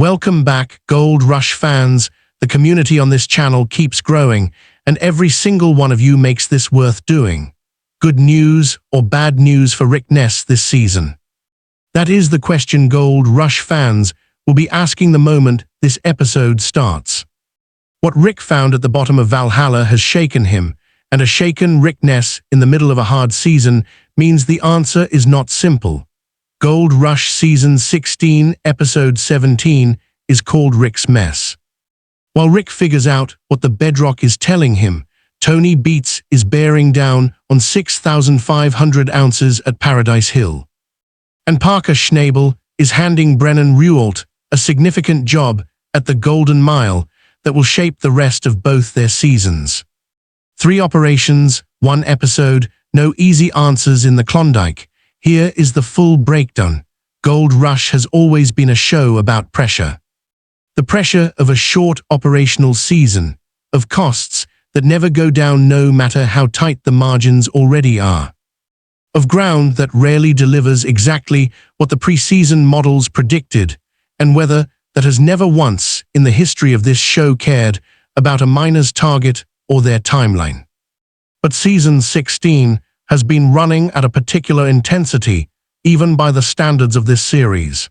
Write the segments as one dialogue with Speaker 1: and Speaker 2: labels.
Speaker 1: Welcome back, Gold Rush fans. The community on this channel keeps growing, and every single one of you makes this worth doing. Good news or bad news for Rick Ness this season? That is the question Gold Rush fans will be asking the moment this episode starts. What Rick found at the bottom of Valhalla has shaken him, and a shaken Rick Ness in the middle of a hard season means the answer is not simple. Gold Rush Season 16, Episode 17 is called Rick's Mess. While Rick figures out what the bedrock is telling him, Tony Beets is bearing down on 6,500 ounces at Paradise Hill. And Parker Schnabel is handing Brennan a significant job at the Golden Mile that will shape the rest of both their seasons. 3 operations, 1 episode, no easy answers in the Klondike. Here is the full breakdown. Gold Rush has always been a show about pressure. The pressure of a short operational season, of costs that never go down no matter how tight the margins already are. Of ground that rarely delivers exactly what the preseason models predicted, and weather that has never once in the history of this show cared about a miner's target or their timeline. But Season 16 has been running at a particular intensity, even by the standards of this series.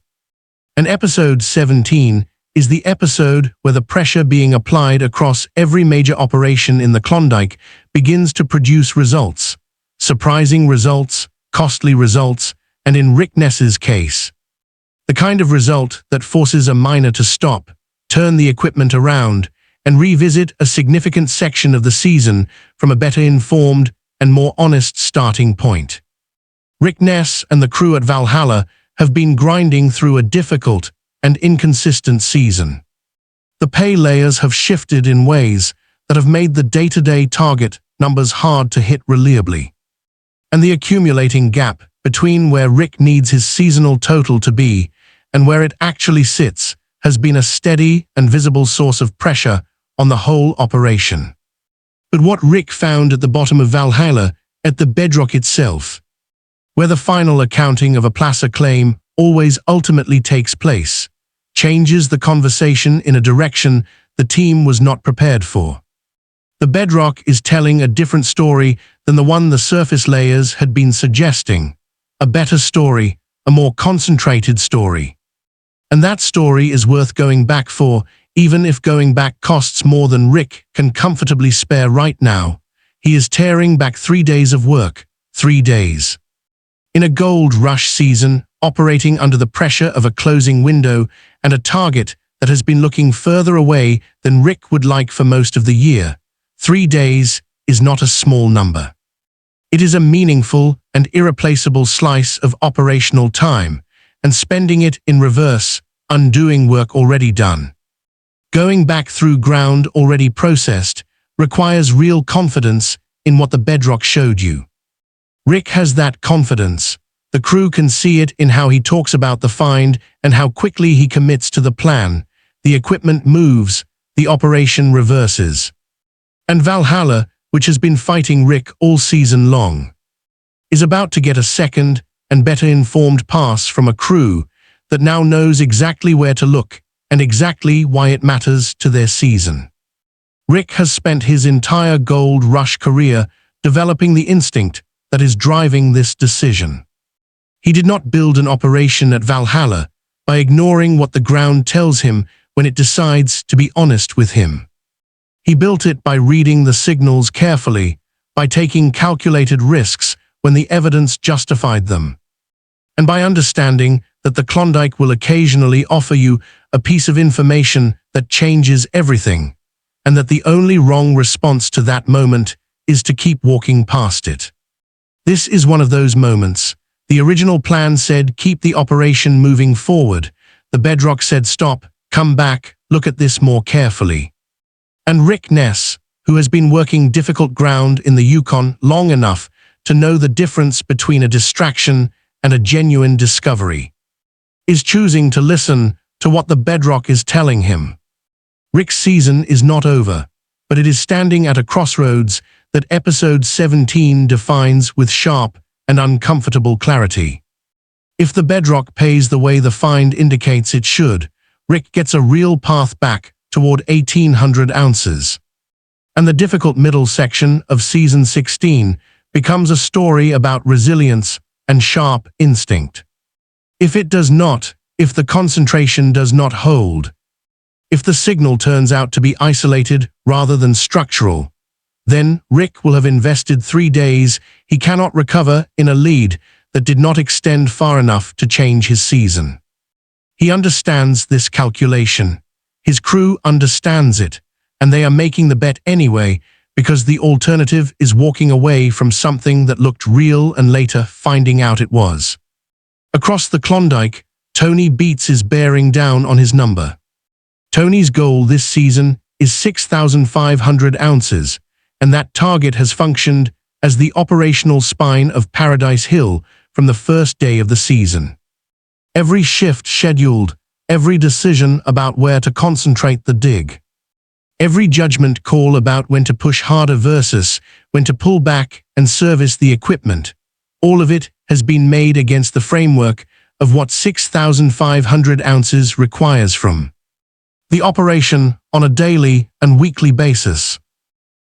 Speaker 1: And Episode 17 is the episode where the pressure being applied across every major operation in the Klondike begins to produce results. Surprising results, costly results, and in Rick Ness's case, the kind of result that forces a miner to stop, turn the equipment around, and revisit a significant section of the season from a better informed and more honest starting point. Rick Ness and the crew at Valhalla have been grinding through a difficult and inconsistent season. The pay layers have shifted in ways that have made the day-to-day target numbers hard to hit reliably. And the accumulating gap between where Rick needs his seasonal total to be and where it actually sits has been a steady and visible source of pressure on the whole operation. But what Rick found at the bottom of Valhalla, at the bedrock itself, where the final accounting of a placer claim always ultimately takes place, changes the conversation in a direction the team was not prepared for. The bedrock is telling a different story than the one the surface layers had been suggesting. A better story, a more concentrated story. And that story is worth going back for, even if going back costs more than Rick can comfortably spare right now. He is tearing back 3 days of work, 3 days. In a Gold Rush season, operating under the pressure of a closing window and a target that has been looking further away than Rick would like for most of the year, 3 days is not a small number. It is a meaningful and irreplaceable slice of operational time, and spending it in reverse, undoing work already done. Going back through ground already processed requires real confidence in what the bedrock showed you. Rick has that confidence. The crew can see it in how he talks about the find and how quickly he commits to the plan. The equipment moves, the operation reverses. And Valhalla, which has been fighting Rick all season long, is about to get a second and better informed pass from a crew that now knows exactly where to look and exactly why it matters to their season. Rick has spent his entire Gold Rush career developing the instinct that is driving this decision. He did not build an operation at Valhalla by ignoring what the ground tells him when it decides to be honest with him. He built it by reading the signals carefully, by taking calculated risks when the evidence justified them, and by understanding that the Klondike will occasionally offer you a piece of information that changes everything, and that the only wrong response to that moment is to keep walking past it. This is one of those moments. The original plan said keep the operation moving forward. The bedrock said stop, come back, look at this more carefully. And Rick Ness, who has been working difficult ground in the Yukon long enough to know the difference between a distraction and a genuine discovery, is choosing to listen to what the bedrock is telling him. Rick's season is not over, but it is standing at a crossroads that Episode 17 defines with sharp and uncomfortable clarity. If the bedrock pays the way the find indicates it should, Rick gets a real path back toward 1,800 ounces. And the difficult middle section of Season 16 becomes a story about resilience and sharp instinct. If the concentration does not hold, if the signal turns out to be isolated rather than structural, then Rick will have invested 3 days he cannot recover in a lead that did not extend far enough to change his season. He understands this calculation. His crew understands it, and they are making the bet anyway because the alternative is walking away from something that looked real and later finding out it was. Across the Klondike, Tony Beets is bearing down on his number. Tony's goal this season is 6,500 ounces, and that target has functioned as the operational spine of Paradise Hill from the first day of the season. Every shift scheduled, every decision about where to concentrate the dig, every judgment call about when to push harder versus when to pull back and service the equipment, all of it has been made against the framework of what 6,500 ounces requires from the operation on a daily and weekly basis.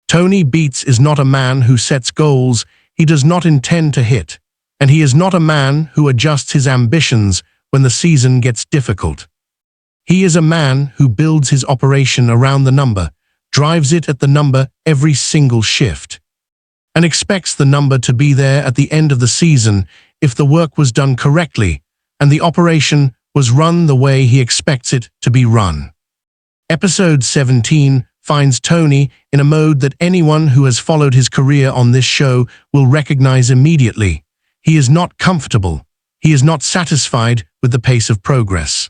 Speaker 1: Tony Beets is not a man who sets goals he does not intend to hit, and he is not a man who adjusts his ambitions when the season gets difficult. He is a man who builds his operation around the number, drives it at the number every single shift, and expects the number to be there at the end of the season if the work was done correctly and the operation was run the way he expects it to be run. Episode 17 finds Tony in a mode that anyone who has followed his career on this show will recognize immediately. He is not comfortable. He is not satisfied with the pace of progress.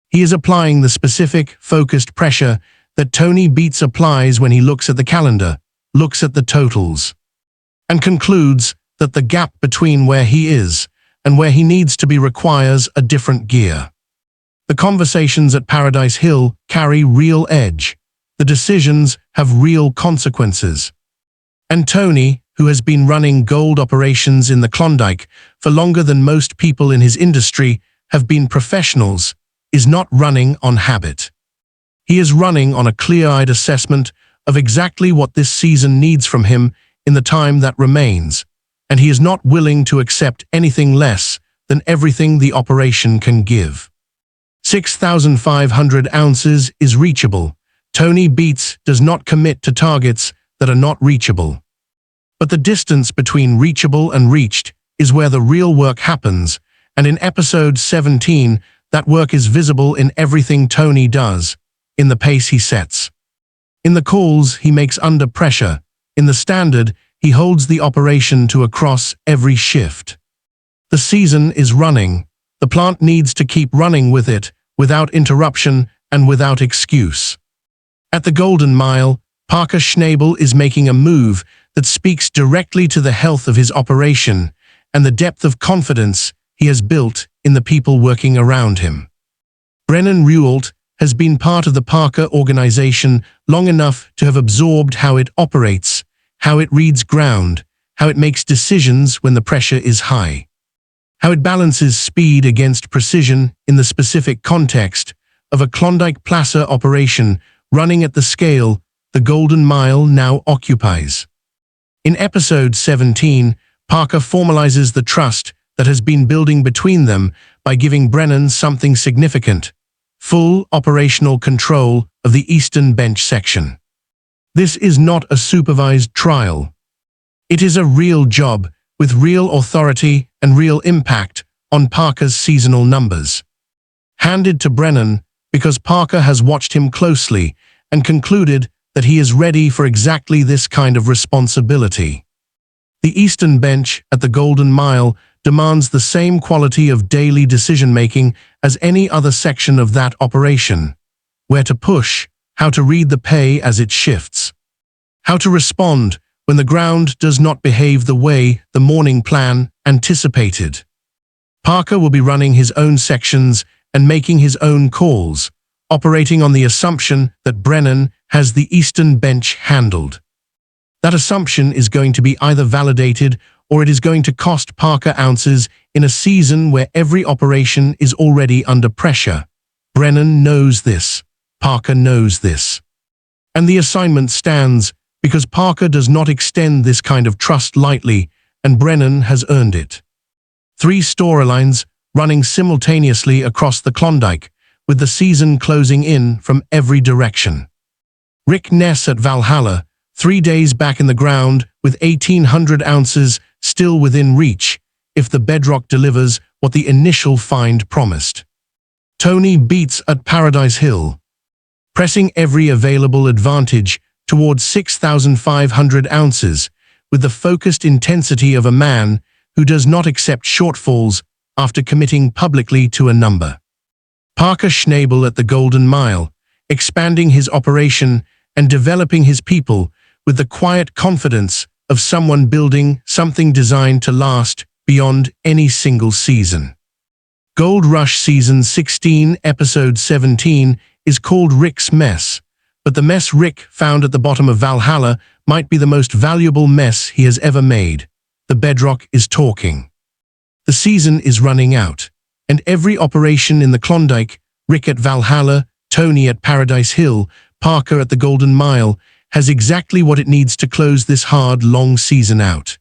Speaker 1: He is applying the specific, focused pressure that Tony Beets applies when he looks at the calendar, looks at the totals, and concludes that the gap between where he is and where he needs to be requires a different gear. The conversations at Paradise Hill carry real edge. The decisions have real consequences. And Tony, who has been running gold operations in the Klondike for longer than most people in his industry have been professionals, is not running on habit. He is running on a clear-eyed assessment of exactly what this season needs from him in the time that remains, and he is not willing to accept anything less than everything the operation can give. 6,500 ounces is reachable. Tony Beets does not commit to targets that are not reachable. But the distance between reachable and reached is where the real work happens, and in episode 17, that work is visible in everything Tony does, in the pace he sets, in the calls he makes under pressure, in the standard he holds the operation to across every shift. The season is running. The plant needs to keep running with it, without interruption and without excuse. At the Golden Mile, Parker Schnabel is making a move that speaks directly to the health of his operation and the depth of confidence he has built in the people working around him. Brennan has been part of the Parker organization long enough to have absorbed how it operates, how it reads ground, how it makes decisions when the pressure is high, how it balances speed against precision in the specific context of a Klondike placer operation running at the scale the Golden Mile now occupies. In episode 17, Parker formalizes the trust that has been building between them by giving Brennan something significant: full operational control of the eastern bench section. This is not a supervised trial. It is a real job with real authority and real impact on Parker's seasonal numbers. Handed to Brennan because Parker has watched him closely and concluded that he is ready for exactly this kind of responsibility. The eastern bench at the Golden Mile demands the same quality of daily decision-making as any other section of that operation: where to push, how to read the pay as it shifts, how to respond when the ground does not behave the way the morning plan anticipated. Parker will be running his own sections and making his own calls, operating on the assumption that Brennan has the eastern bench handled. That assumption is going to be either validated or it is going to cost Parker ounces in a season where every operation is already under pressure. Brennan knows this. Parker knows this. And the assignment stands because Parker does not extend this kind of trust lightly, and Brennan has earned it. 3 storylines running simultaneously across the Klondike, with the season closing in from every direction. Rick Ness at Valhalla, 3 days back in the ground with 1,800 ounces still within reach, if the bedrock delivers what the initial find promised. Tony Beets at Paradise Hill, pressing every available advantage towards 6,500 ounces with the focused intensity of a man who does not accept shortfalls after committing publicly to a number. Parker Schnabel at the Golden Mile, expanding his operation and developing his people with the quiet confidence of someone building something designed to last beyond any single season. Gold Rush Season 16, Episode 17 is called Rick's Mess, but the mess Rick found at the bottom of Valhalla might be the most valuable mess he has ever made. The bedrock is talking. The season is running out, and every operation in the Klondike, Rick at Valhalla, Tony at Paradise Hill, Parker at the Golden Mile, has exactly what it needs to close this hard, long season out.